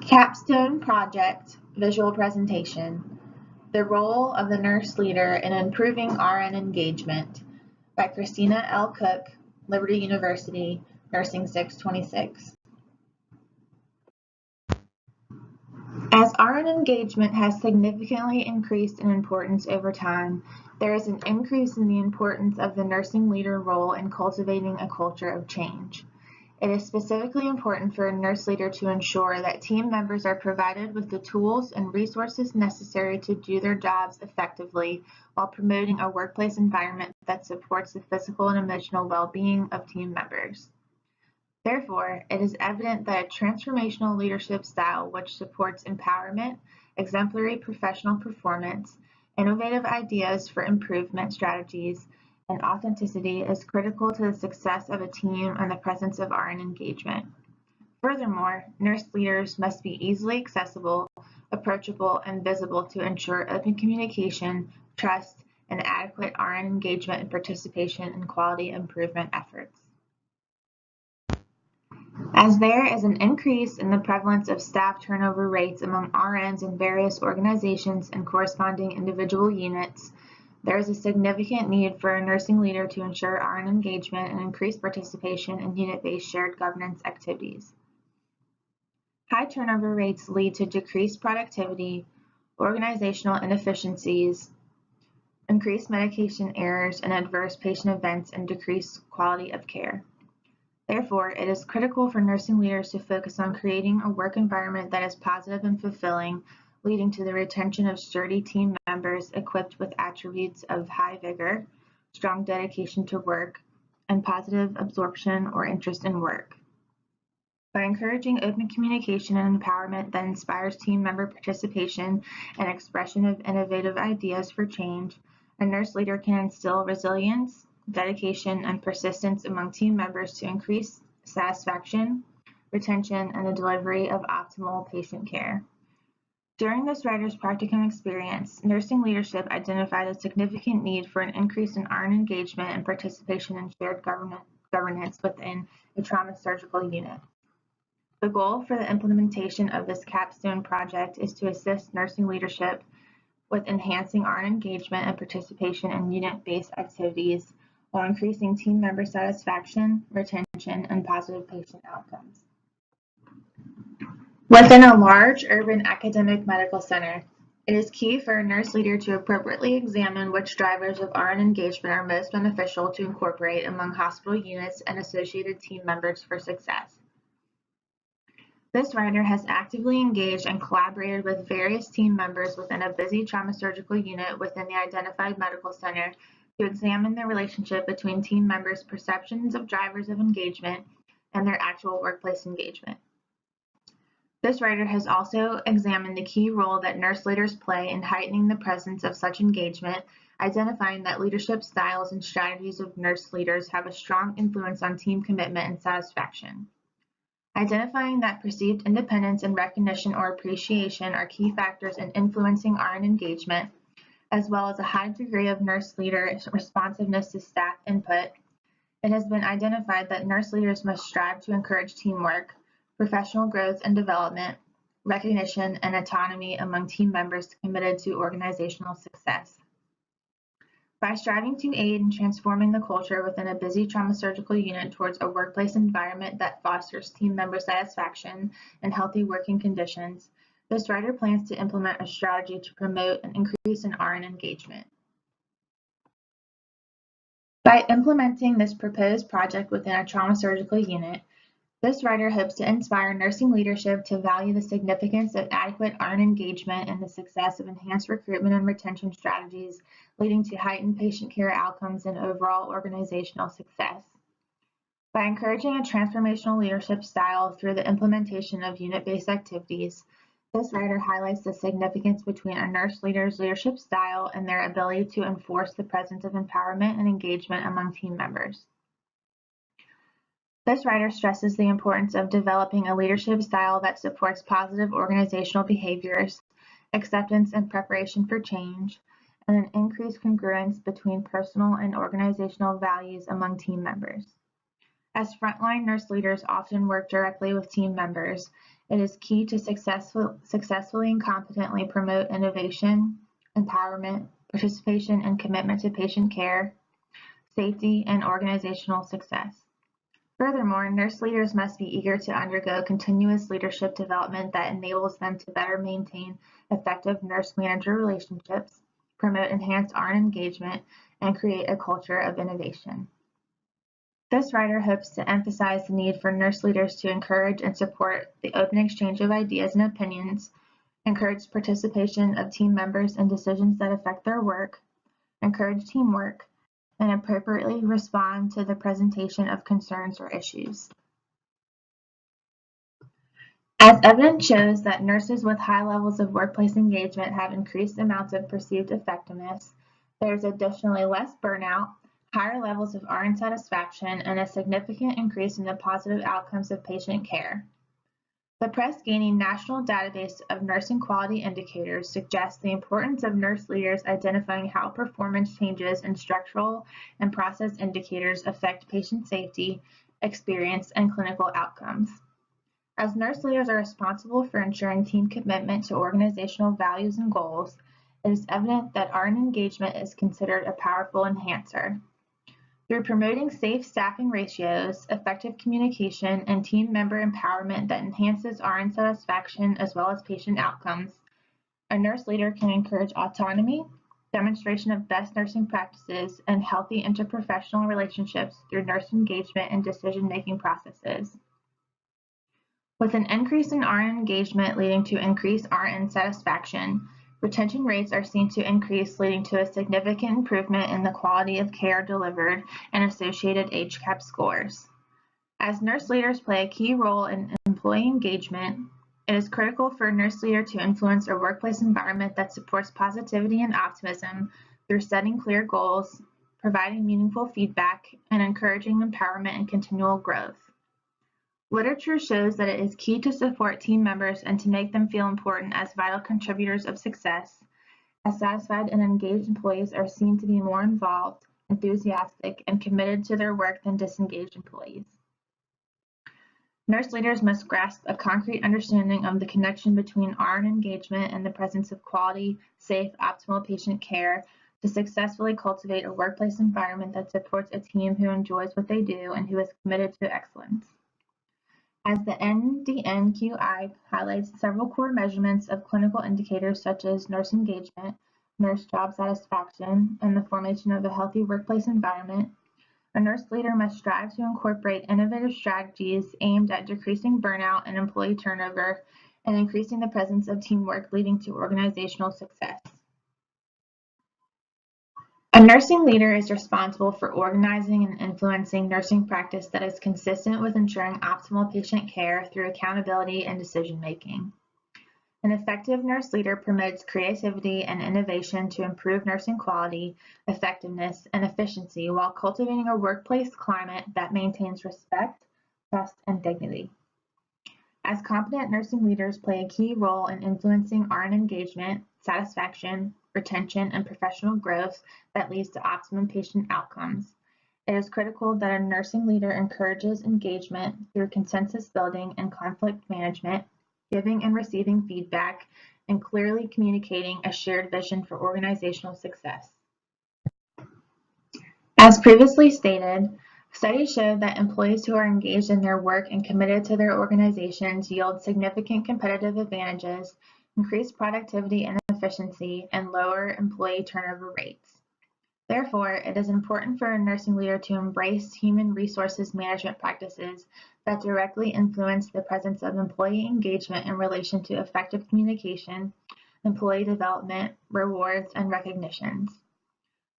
Capstone Project Visual Presentation: The Role of the Nurse Leader in Improving RN Engagement by Christina L. Cooke, Liberty University, Nursing 626. As RN engagement has significantly increased in importance over time, there is an increase in the importance of the nursing leader role in cultivating a culture of change. It is specifically important for a nurse leader to ensure that team members are provided with the tools and resources necessary to do their jobs effectively while promoting a workplace environment that supports the physical and emotional well-being of team members. Therefore, it is evident that a transformational leadership style which supports empowerment, exemplary professional performance, innovative ideas for improvement strategies, and authenticity is critical to the success of a team and the presence of RN engagement. Furthermore, nurse leaders must be easily accessible, approachable, and visible to ensure open communication, trust, and adequate RN engagement and participation in quality improvement efforts. As there is an increase in the prevalence of staff turnover rates among RNs in various organizations and corresponding individual units, there is a significant need for a nursing leader to ensure RN engagement and increase participation in unit-based shared governance activities. High turnover rates lead to decreased productivity, organizational inefficiencies, increased medication errors, and adverse patient events, and decreased quality of care. Therefore, it is critical for nursing leaders to focus on creating a work environment that is positive and fulfilling, leading to the retention of sturdy team members equipped with attributes of high vigor, strong dedication to work, and positive absorption or interest in work. By encouraging open communication and empowerment that inspires team member participation and expression of innovative ideas for change, a nurse leader can instill resilience, dedication, and persistence among team members to increase satisfaction, retention, and the delivery of optimal patient care. During this writer's practicum experience, nursing leadership identified a significant need for an increase in RN engagement and participation in shared governance within a trauma surgical unit. The goal for the implementation of this capstone project is to assist nursing leadership with enhancing RN engagement and participation in unit-based activities while increasing team member satisfaction, retention, and positive patient outcomes. Within a large urban academic medical center, it is key for a nurse leader to appropriately examine which drivers of RN engagement are most beneficial to incorporate among hospital units and associated team members for success. This writer has actively engaged and collaborated with various team members within a busy trauma surgical unit within the identified medical center to examine the relationship between team members' perceptions of drivers of engagement and their actual workplace engagement. This writer has also examined the key role that nurse leaders play in heightening the presence of such engagement, identifying that leadership styles and strategies of nurse leaders have a strong influence on team commitment and satisfaction. Identifying that perceived independence and recognition or appreciation are key factors in influencing RN engagement, as well as a high degree of nurse leader responsiveness to staff input, it has been identified that nurse leaders must strive to encourage teamwork, professional growth and development, recognition, and autonomy among team members committed to organizational success. By striving to aid in transforming the culture within a busy trauma surgical unit towards a workplace environment that fosters team member satisfaction and healthy working conditions, this writer plans to implement a strategy to promote an increase in RN engagement. By implementing this proposed project within a trauma surgical unit, this writer hopes to inspire nursing leadership to value the significance of adequate RN engagement and the success of enhanced recruitment and retention strategies, leading to heightened patient care outcomes and overall organizational success. By encouraging a transformational leadership style through the implementation of unit-based activities, this writer highlights the significance between a nurse leader's leadership style and their ability to enforce the presence of empowerment and engagement among team members. This writer stresses the importance of developing a leadership style that supports positive organizational behaviors, acceptance and preparation for change, and an increased congruence between personal and organizational values among team members. As frontline nurse leaders often work directly with team members, it is key to successfully and competently promote innovation, empowerment, participation, and commitment to patient care, safety, and organizational success. Furthermore, nurse leaders must be eager to undergo continuous leadership development that enables them to better maintain effective nurse-manager relationships, promote enhanced RN engagement, and create a culture of innovation. This writer hopes to emphasize the need for nurse leaders to encourage and support the open exchange of ideas and opinions, encourage participation of team members in decisions that affect their work, encourage teamwork, and appropriately respond to the presentation of concerns or issues. As evidence shows that nurses with high levels of workplace engagement have increased amounts of perceived effectiveness, there is additionally less burnout, higher levels of RN satisfaction, and a significant increase in the positive outcomes of patient care. The press-gaining national database of nursing quality indicators suggests the importance of nurse leaders identifying how performance changes in structural and process indicators affect patient safety, experience, and clinical outcomes. As nurse leaders are responsible for ensuring team commitment to organizational values and goals, it is evident that RN engagement is considered a powerful enhancer. Through promoting safe staffing ratios, effective communication, and team member empowerment that enhances RN satisfaction as well as patient outcomes, a nurse leader can encourage autonomy, demonstration of best nursing practices, and healthy interprofessional relationships through nurse engagement and decision-making processes. With an increase in RN engagement leading to increased RN satisfaction, retention rates are seen to increase, leading to a significant improvement in the quality of care delivered and associated HCAHPS scores. As nurse leaders play a key role in employee engagement, it is critical for a nurse leader to influence a workplace environment that supports positivity and optimism through setting clear goals, providing meaningful feedback, and encouraging empowerment and continual growth. Literature shows that it is key to support team members and to make them feel important as vital contributors of success, as satisfied and engaged employees are seen to be more involved, enthusiastic, and committed to their work than disengaged employees. Nurse leaders must grasp a concrete understanding of the connection between RN engagement and the presence of quality, safe, optimal patient care to successfully cultivate a workplace environment that supports a team who enjoys what they do and who is committed to excellence. As the NDNQI highlights several core measurements of clinical indicators such as nurse engagement, nurse job satisfaction, and the formation of a healthy workplace environment, a nurse leader must strive to incorporate innovative strategies aimed at decreasing burnout and employee turnover and increasing the presence of teamwork leading to organizational success. A nursing leader is responsible for organizing and influencing nursing practice that is consistent with ensuring optimal patient care through accountability and decision-making. An effective nurse leader promotes creativity and innovation to improve nursing quality, effectiveness, and efficiency while cultivating a workplace climate that maintains respect, trust, and dignity. As competent nursing leaders play a key role in influencing RN engagement, satisfaction, retention, and professional growth that leads to optimum patient outcomes, it is critical that a nursing leader encourages engagement through consensus building and conflict management, giving and receiving feedback, and clearly communicating a shared vision for organizational success. As previously stated, studies show that employees who are engaged in their work and committed to their organizations yield significant competitive advantages, increased productivity and efficiency, and lower employee turnover rates. Therefore, it is important for a nursing leader to embrace human resources management practices that directly influence the presence of employee engagement in relation to effective communication, employee development, rewards, and recognitions.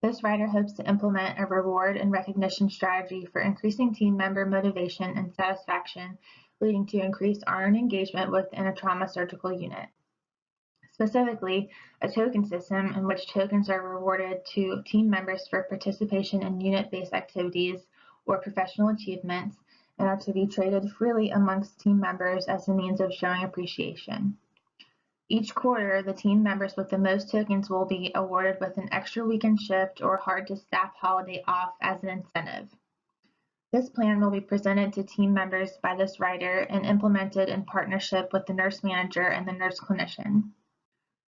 This writer hopes to implement a reward and recognition strategy for increasing team member motivation and satisfaction, leading to increased RN engagement within a trauma surgical unit. Specifically, a token system in which tokens are rewarded to team members for participation in unit-based activities or professional achievements and are to be traded freely amongst team members as a means of showing appreciation. Each quarter, the team members with the most tokens will be awarded with an extra weekend shift or hard-to-staff holiday off as an incentive. This plan will be presented to team members by this writer and implemented in partnership with the nurse manager and the nurse clinician.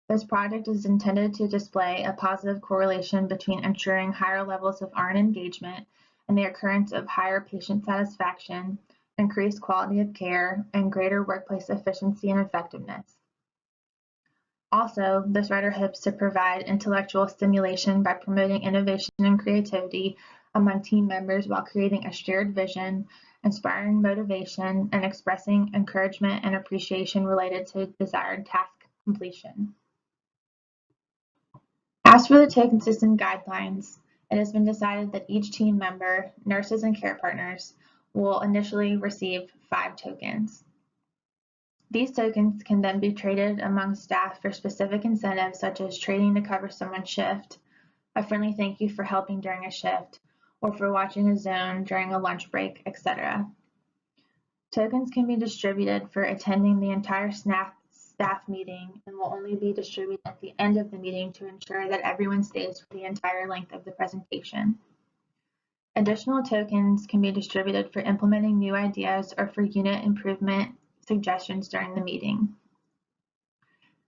This project is intended to display a positive correlation between ensuring higher levels of RN engagement and the occurrence of higher patient satisfaction, increased quality of care, and greater workplace efficiency and effectiveness. Also, this writer hopes to provide intellectual stimulation by promoting innovation and creativity among team members while creating a shared vision, inspiring motivation, and expressing encouragement and appreciation related to desired task completion. As for the token system guidelines, it has been decided that each team member, nurses and care partners, will initially receive 5 tokens. These tokens can then be traded among staff for specific incentives such as trading to cover someone's shift, a friendly thank you for helping during a shift, or for watching a zone during a lunch break, etc. Tokens can be distributed for attending the entire staff meeting and will only be distributed at the end of the meeting to ensure that everyone stays for the entire length of the presentation. Additional tokens can be distributed for implementing new ideas or for unit improvement suggestions during the meeting.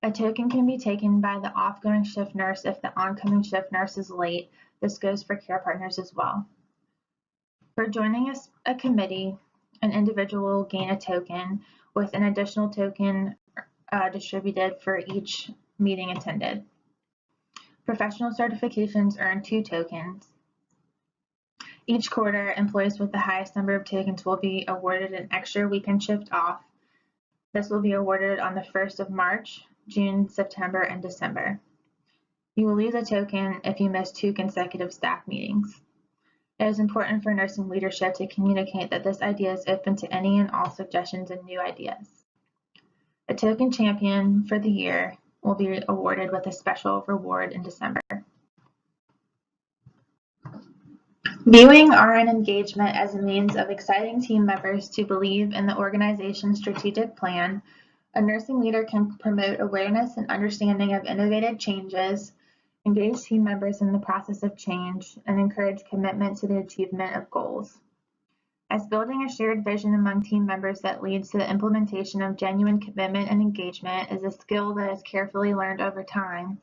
A token can be taken by the off-going shift nurse if the oncoming shift nurse is late. This goes for care partners as well. For joining a committee, an individual will gain a token with an additional token distributed for each meeting attended. Professional certifications earn 2 tokens. Each quarter, employees with the highest number of tokens will be awarded an extra weekend shift off. This will be awarded on the 1st of March, June, September, and December. You will lose a token if you miss 2 consecutive staff meetings. It is important for nursing leadership to communicate that this idea is open to any and all suggestions and new ideas. A token champion for the year will be awarded with a special reward in December. Viewing RN engagement as a means of exciting team members to believe in the organization's strategic plan, a nursing leader can promote awareness and understanding of innovative changes, engage team members in the process of change, and encourage commitment to the achievement of goals. As building a shared vision among team members that leads to the implementation of genuine commitment and engagement is a skill that is carefully learned over time,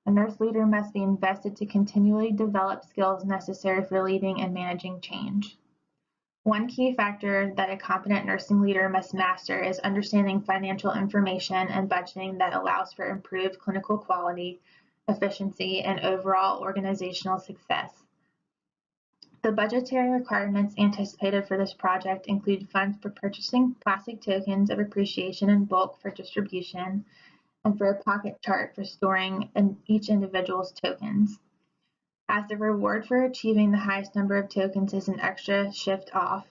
a nurse leader must be invested to continually develop skills necessary for leading and managing change. One key factor that a competent nursing leader must master is understanding financial information and budgeting that allows for improved clinical quality, efficiency, and overall organizational success. The budgetary requirements anticipated for this project include funds for purchasing plastic tokens of appreciation in bulk for distribution, and for a pocket chart for storing each individual's tokens. As the reward for achieving the highest number of tokens is an extra shift off,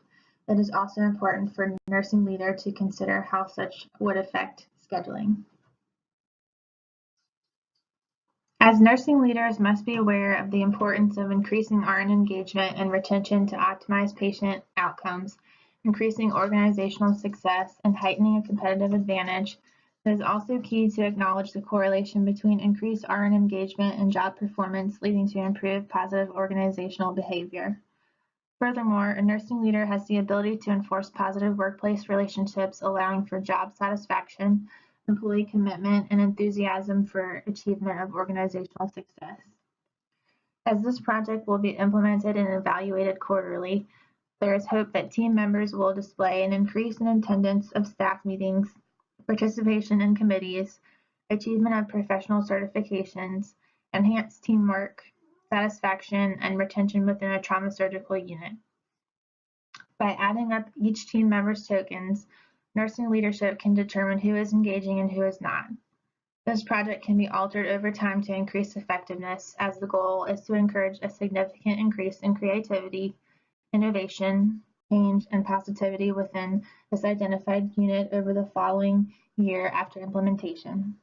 it is also important for a nursing leader to consider how such would affect scheduling. As nursing leaders must be aware of the importance of increasing RN engagement and retention to optimize patient outcomes, increasing organizational success, and heightening a competitive advantage, it is also key to acknowledge the correlation between increased RN engagement and job performance, leading to improved positive organizational behavior. Furthermore, a nursing leader has the ability to enforce positive workplace relationships, allowing for job satisfaction, employee commitment, and enthusiasm for achievement of organizational success. As this project will be implemented and evaluated quarterly, there is hope that team members will display an increase in attendance of staff meetings, participation in committees, achievement of professional certifications, enhanced teamwork, satisfaction, and retention within a trauma surgical unit. By adding up each team member's tokens, nursing leadership can determine who is engaging and who is not. This project can be altered over time to increase effectiveness, as the goal is to encourage a significant increase in creativity, innovation, change, and positivity within this identified unit over the following year after implementation.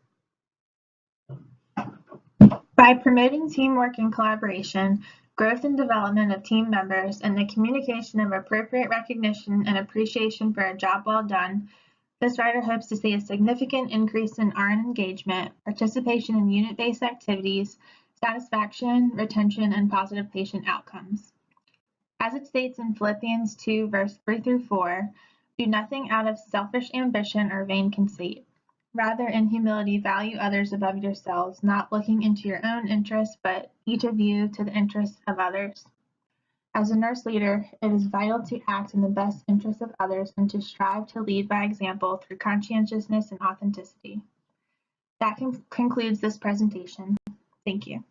By promoting teamwork and collaboration, growth and development of team members, and the communication of appropriate recognition and appreciation for a job well done, this writer hopes to see a significant increase in RN engagement, participation in unit-based activities, satisfaction, retention, and positive patient outcomes. As it states in Philippians 2, verse 3 through 4, do nothing out of selfish ambition or vain conceit. Rather, in humility, value others above yourselves, not looking into your own interests, but each of you to the interests of others. As a nurse leader, it is vital to act in the best interest of others and to strive to lead by example through conscientiousness and authenticity. That concludes this presentation. Thank you.